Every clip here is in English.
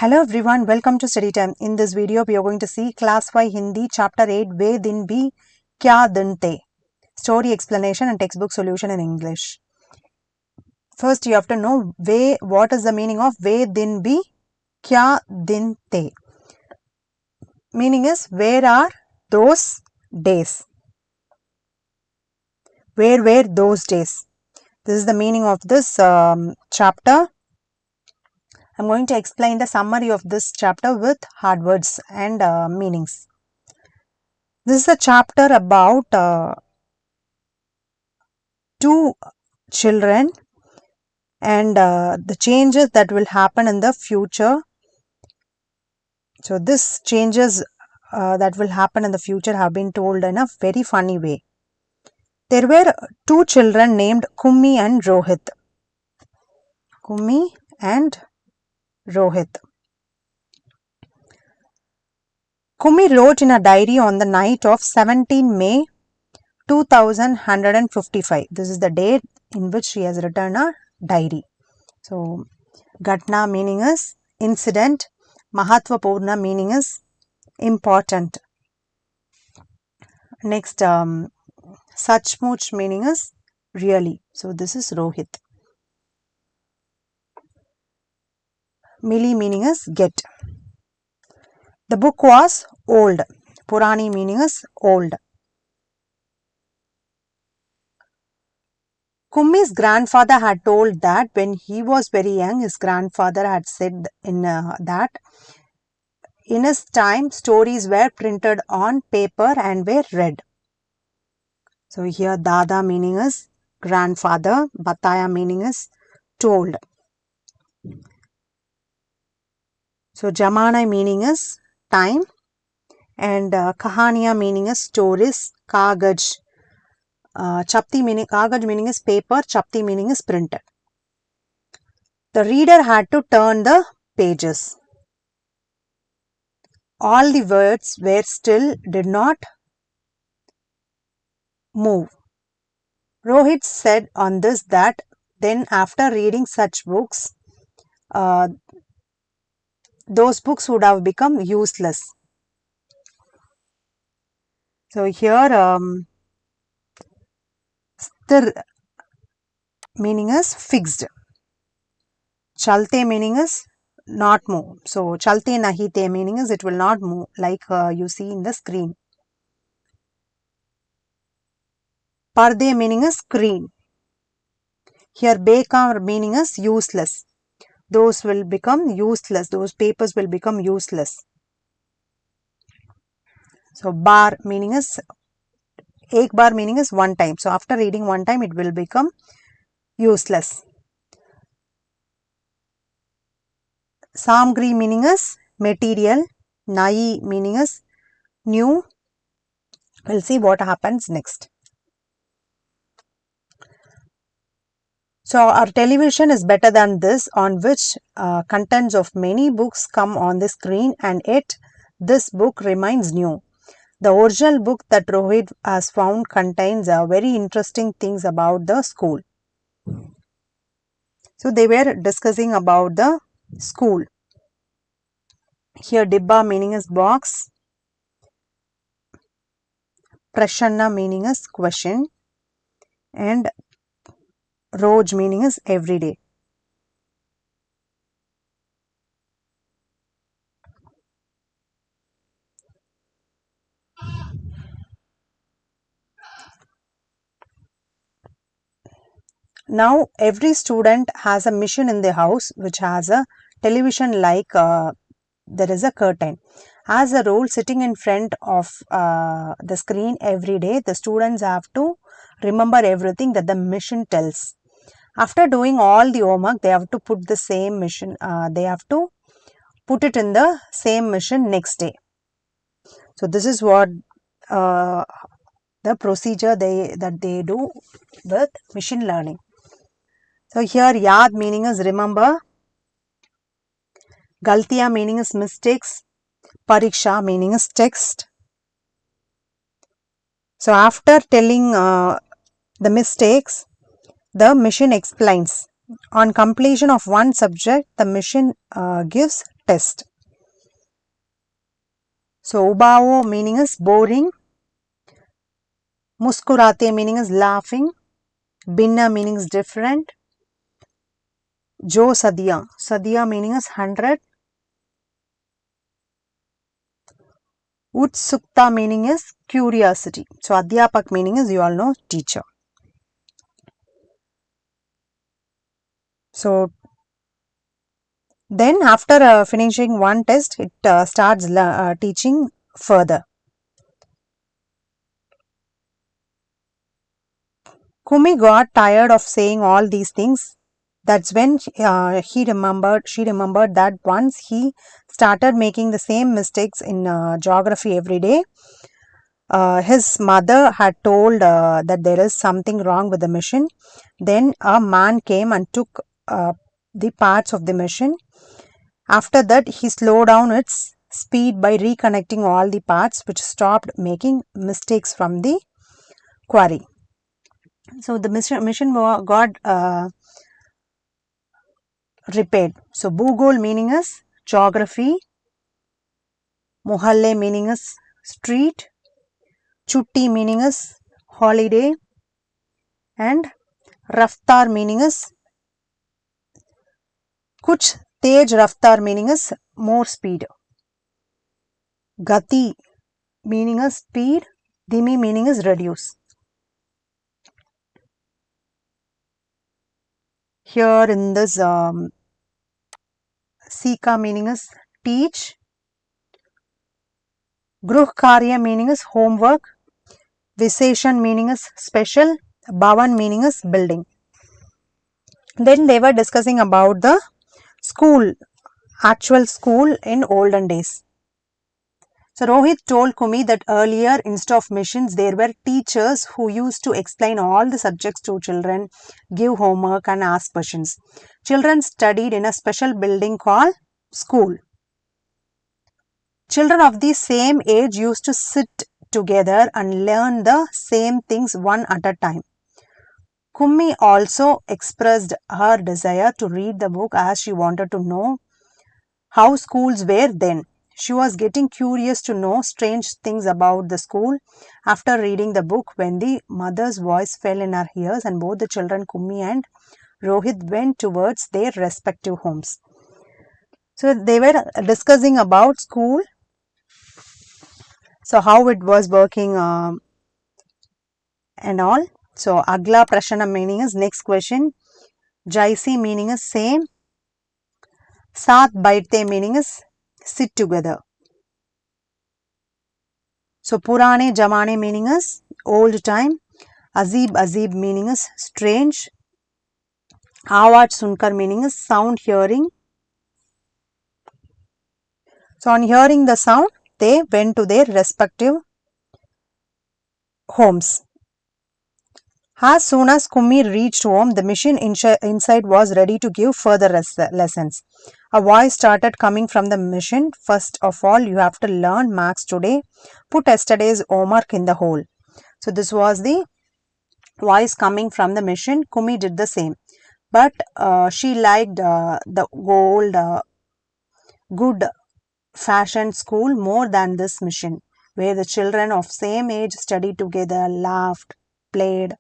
Hello everyone, welcome to Study Time. In this video, we are going to see Class 5 Hindi Chapter 8 Ve Din Bhi Kya Din Thae. Story explanation and textbook solution in English. First, you have to know what is the meaning of Ve Din Bhi Kya Din Thae. Meaning is, where are those days? Where were those days? This is the meaning of this chapter. I'm going to explain the summary of this chapter with hard words and meanings. This is a chapter about two children and the changes that will happen in the future. So, this changes that will happen in the future have been told in a very funny way. There were two children named Kummi and Rohit. Kummi and Rohit. Kummi wrote in a diary on the night of 17 May 2155. This is the date in which she has written a diary. So, Ghatna meaning is incident, Mahatvapurna meaning is important. Next, Sachmuch meaning is really. So, this is Rohit. Mili meaning is get. The book was old. Purani meaning is old. Kummi's grandfather had told that when he was very young, his grandfather had said that in his time, stories were printed on paper and were read. So, here Dada meaning is grandfather, Bataya meaning is told. So, Jamana meaning is time and Kahaniya meaning is stories, Kagaj. Kagaj meaning is paper, Chapti meaning is printed. The reader had to turn the pages. All the words were still, did not move. Rohit said on this that then after reading such books, those books would have become useless. So, here Sthir meaning is fixed. Chalte meaning is not move. So, chalte nahi te meaning is it will not move like you see in the screen. Parde meaning is screen. Here bekar meaning is useless. Those will become useless. Those papers will become useless. So, bar meaning is ek bar meaning is one time. So, after reading one time it will become useless. Samgri meaning is material. Nai meaning is new. We'll see what happens next. So, our television is better than this, on which contents of many books come on the screen, and yet this book remains new. The original book that Rohit has found contains very interesting things about the school. So, they were discussing about the school. Here, Dibba meaning is box. Prashanna meaning is question. And Roj meaning is everyday. Now, every student has a mission in the house which has a television like there is a curtain. As a rule, sitting in front of the screen every day, the students have to remember everything that the mission tells. After doing all the homework, they have to put the same mission, they have to put it in the same mission next day. So, this is what the procedure that they do with machine learning. So, here yaad meaning is remember, galtiya meaning is mistakes, pariksha meaning is text. So, after telling the mistakes, the machine explains. On completion of one subject, the machine gives test. So ubao meaning is boring, muskurate meaning is laughing, binna meaning is different, jo sadia meaning is 100, utsukta meaning is curiosity. So adhyapak meaning is, you all know, teacher. So then after finishing one test, it starts teaching further. Kumi got tired of saying all these things. That's when she remembered that once he started making the same mistakes in geography every day, his mother had told that there is something wrong with the machine. Then a man came and took the parts of the machine. After that, he slowed down its speed by reconnecting all the parts, which stopped making mistakes from the quarry. So the mission got repaired. So Bhugol meaning is geography, Mohalle meaning is street, Chutti meaning is holiday, and Raftar meaning is Kuch Tej Raftar meaning is more speed. Gati meaning is speed, Dhimi meaning is reduce. Here in this Sika meaning is teach, Gruh Karya meaning is homework, Viseshan meaning is special, Bhavan meaning is building. Then they were discussing about the school, actual school in olden days. So Rohit told Kumi that earlier, instead of machines, there were teachers who used to explain all the subjects to children, give homework and ask questions. Children studied in a special building called school. Children of the same age used to sit together and learn the same things one at a time. Kumi also expressed her desire to read the book as she wanted to know how schools were then. She was getting curious to know strange things about the school. After reading the book, when the mother's voice fell in her ears and both the children, Kumi and Rohit, went towards their respective homes. So they were discussing about school, so how it was working and all. So Agla Prashana meaning is next question. Jaisi meaning is same. Saath baithte meaning is sit together. So Purane Jamane meaning is old time. Azib meaning is strange. Awaj Sunkar meaning is sound hearing. So on hearing the sound, they went to their respective homes. As soon as Kumi reached home, the machine inside was ready to give further lessons. A voice started coming from the machine. First of all, you have to learn maths today. Put yesterday's homework in the hole. So this was the voice coming from the machine. Kumi did the same. But she liked the old, good fashioned school more than this mission, where the children of same age studied together, laughed, played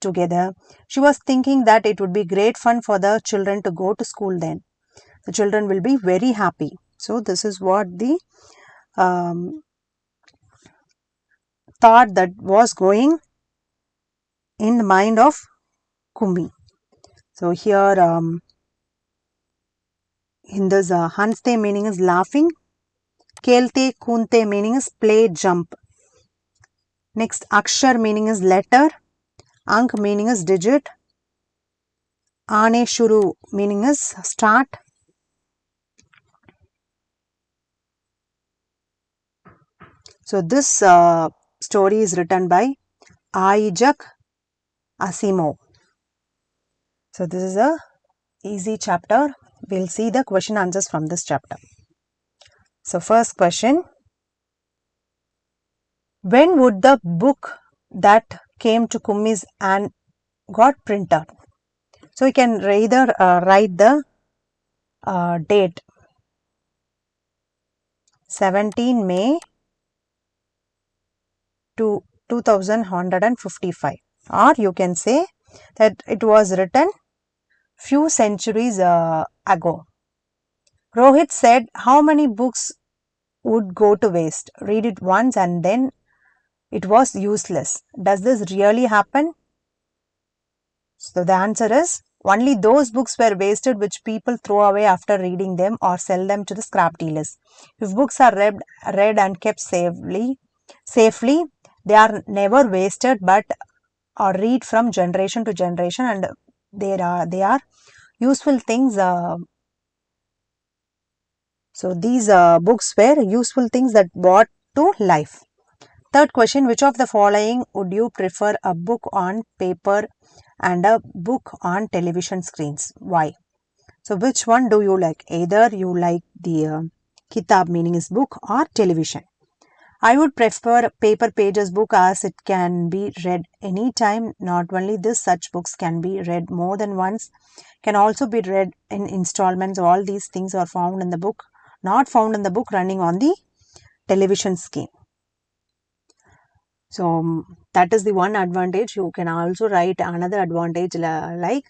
together. She was thinking that it would be great fun for the children to go to school then. The children will be very happy. So this is what the thought that was going in the mind of Kumi. So here in this Hanste meaning is laughing. Kelte Kunte meaning is play, jump. Next Akshar meaning is letter. Ank meaning is digit. Ane Shuru meaning is start. So this story is written by Isaac Asimov. So this is a easy chapter. We'll see the question answers from this chapter. So first question. When would the book that came to Kumi's and got printed? So you can either write the date. 17 May to 2155, or you can say that it was written few centuries ago. Rohit said, how many books would go to waste? Read it once and then it was useless. Does this really happen? So the answer is only those books were wasted which people throw away after reading them or sell them to the scrap dealers. If books are read and kept safely, they are never wasted but are read from generation to generation, and they are useful things. So these books were useful things that brought to life. Third question, which of the following would you prefer, a book on paper and a book on television screens? Why? So which one do you like? Either you like the kitab, meaning is book, or television. I would prefer paper pages book as it can be read anytime. Not only this, such books can be read more than once, can also be read in installments. All these things are found in the book, not found in the book running on the television screen. So that is the one advantage. You can also write another advantage like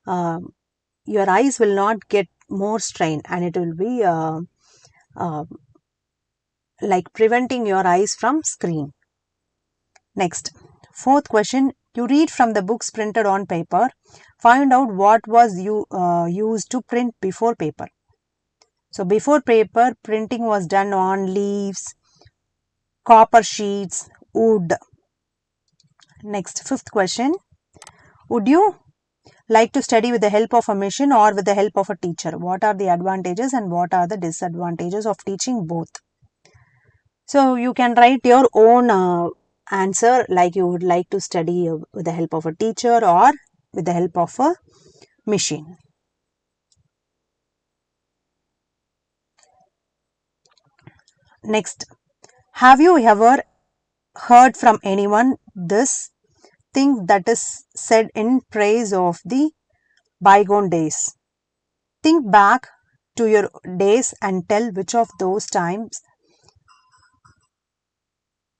your eyes will not get more strain, and it will be like preventing your eyes from screen. Next, fourth question, you read from the books printed on paper. Find out what was used to print before paper. So before paper, printing was done on leaves, copper sheets, wood. Next, fifth question, would you like to study with the help of a machine or with the help of a teacher? What are the advantages and what are the disadvantages of teaching both? So you can write your own answer, like you would like to study with the help of a teacher or with the help of a machine. Next, have you ever heard from anyone this thing that is said in praise of the bygone days? Think back to your days and tell which of those times.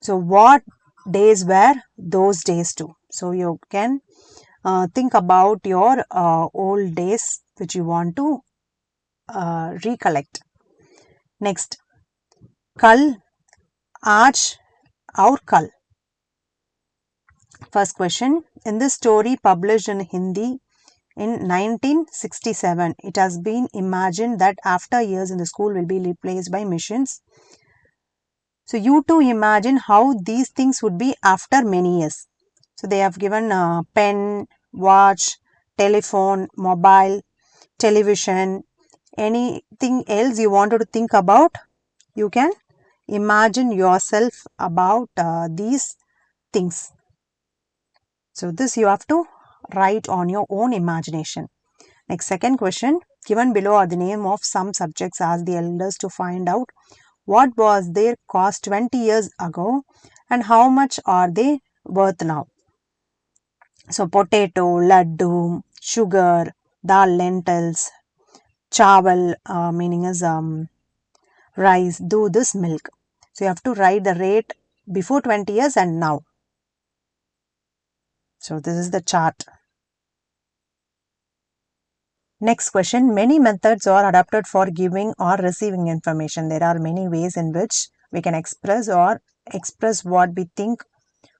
So what days were those days too? So you can think about your old days which you want to recollect. Next, kal, aaj aur kal. First question, in this story published in Hindi in 1967, it has been imagined that after years in the school will be replaced by machines. So you too imagine how these things would be after many years. So they have given pen, watch, telephone, mobile, television, anything else you wanted to think about. You can imagine yourself about these things. So this you have to write on your own imagination. Next, second question, given below are the name of some subjects. Ask the elders to find out what was their cost 20 years ago and how much are they worth now. So potato, laddu, sugar, dal, lentils, chawal, meaning is rice, do this milk. So you have to write the rate before 20 years and now. So this is the chart. Next question, many methods are adapted for giving or receiving information. There are many ways in which we can express what we think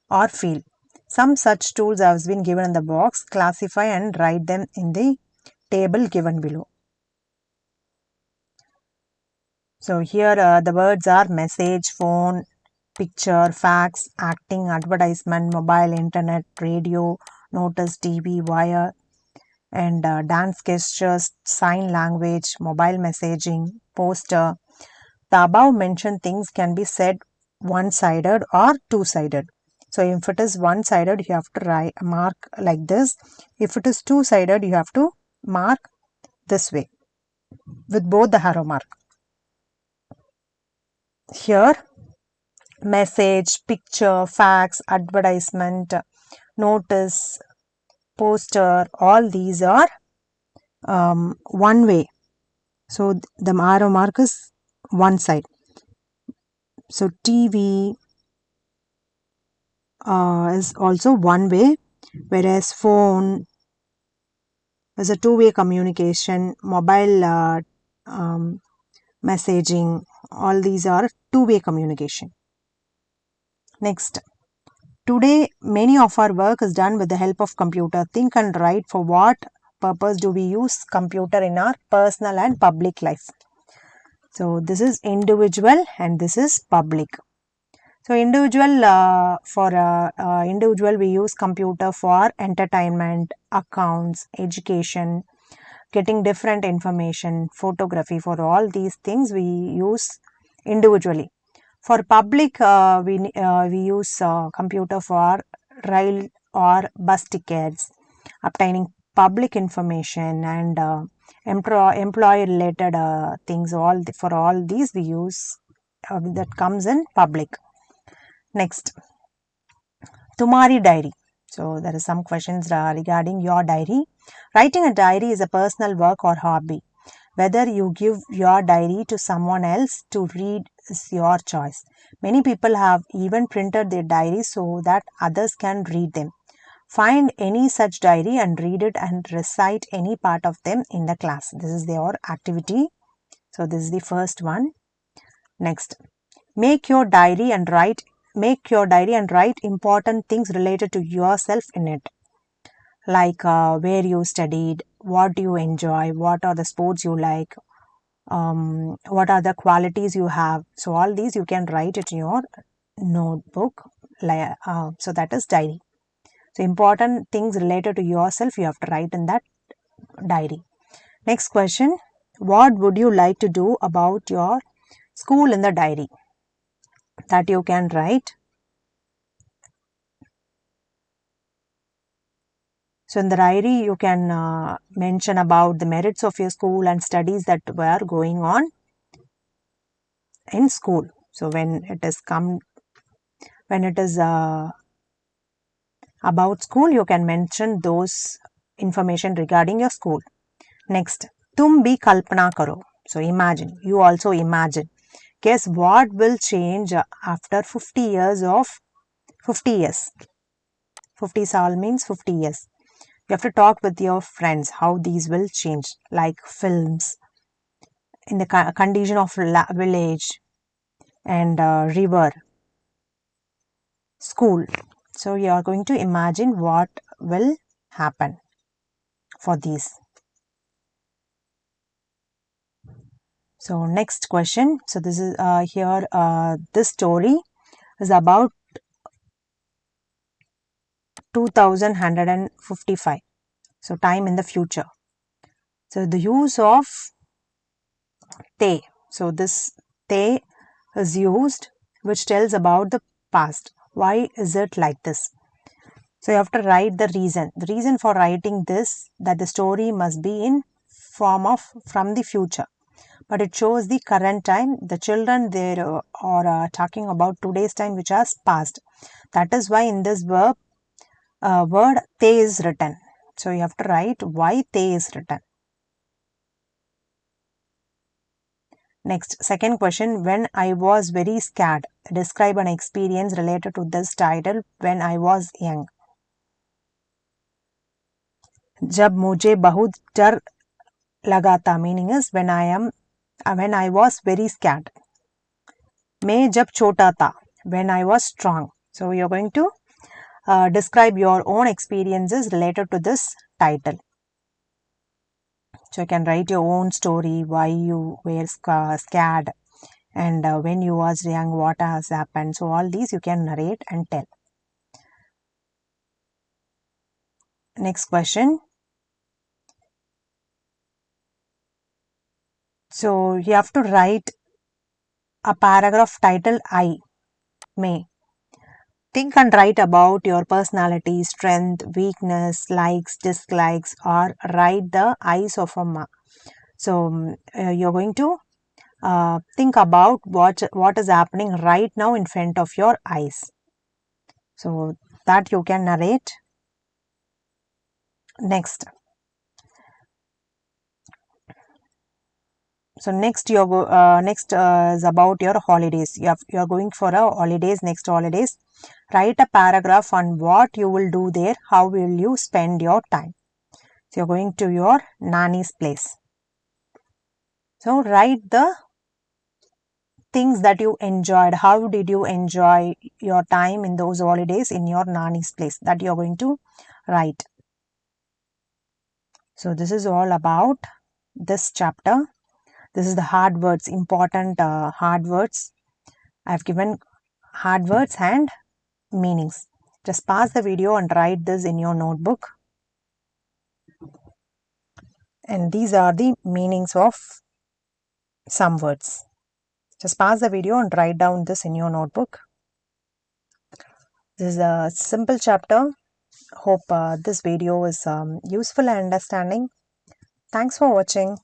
or feel. Some such tools have been given in the box. Classify and write them in the table given below. So here the words are message, phone, picture, fax, acting, advertisement, mobile, internet, radio, notice, TV, wire, and dance gestures, sign language, mobile messaging, poster. The above mentioned things can be said one-sided or two-sided. So if it is one-sided, you have to mark like this. If it is two-sided, you have to mark this way with both the arrow mark. Here, message, picture, fax, advertisement, notice, poster, all these are one way. So the arrow mark is one side. So TV is also one way, whereas phone is a two-way communication. Mobile messaging, all these are two-way communication. Next, today many of our work is done with the help of computer. Think and write, for what purpose do we use computer in our personal and public life? So this is individual and this is public. So individual, for individual we use computer for entertainment, accounts, education, getting different information, photography. For all these things we use individually. For public, we use computer for rail or bus tickets, obtaining public information, and employee related things. For all these we use that comes in public. Next, Tumari diary. So there is some questions regarding your diary. Writing a diary is a personal work or hobby. Whether you give your diary to someone else to read is your choice. Many people have even printed their diaries so that others can read them. Find any such diary and read it and recite any part of them in the class. This is your activity. So this is the first one. Next, make your diary and write important things related to yourself in it, like where you studied, what do you enjoy, what are the sports you like, what are the qualities you have. So all these you can write it in your notebook. So that is diary. So important things related to yourself you have to write in that diary. Next question, what would you like to do about your school in the diary? That you can write. So in the diary you can mention about the merits of your school and studies that were going on in school. So when it is about school, you can mention those information regarding your school. Next, tum bhi kalpana karo. So imagine, you also imagine. Guess what will change after 50 years of 50 years. 50 saal means 50 years. You have to talk with your friends how these will change, like films, in the condition of village and river, school. So you are going to imagine what will happen for these. So next question. So this is here this story is about 2155. So time in the future. So the use of thae. So this thae is used, which tells about the past. Why is it like this? So you have to write the reason. The reason for writing this, that the story must be in form of from the future, but it shows the current time. The children there are talking about today's time, which has passed. That is why in this word "thae" is written. So you have to write why "thae" is written. Next, second question. When I was very scared, describe an experience related to this title. When I was young. जब मुझे बहुत डर लगा था, meaning is when I was very scared. मैं जब छोटा था, when I was strong. So you're going to describe your own experiences related to this title. So you can write your own story, why you were scared, and when you was young, what has happened. So all these you can narrate and tell. Next question. So you have to write a paragraph titled I, May. Think and write about your personality, strength, weakness, likes, dislikes, or write the eyes of a ma. So you're going to think about what is happening right now in front of your eyes. So that you can narrate. Next, So next is about your holidays. You are going for a holidays, next holidays. Write a paragraph on what you will do there. How will you spend your time? So you're going to your nanny's place. So write the things that you enjoyed. How did you enjoy your time in those holidays in your nanny's place? That you're going to write. So this is all about this chapter. This is the hard words, important hard words. I've given hard words and meanings. Just pause the video and write this in your notebook. And these are the meanings of some words. Just pause the video and write down this in your notebook. This is a simple chapter. Hope this video is useful and understanding. Thanks for watching.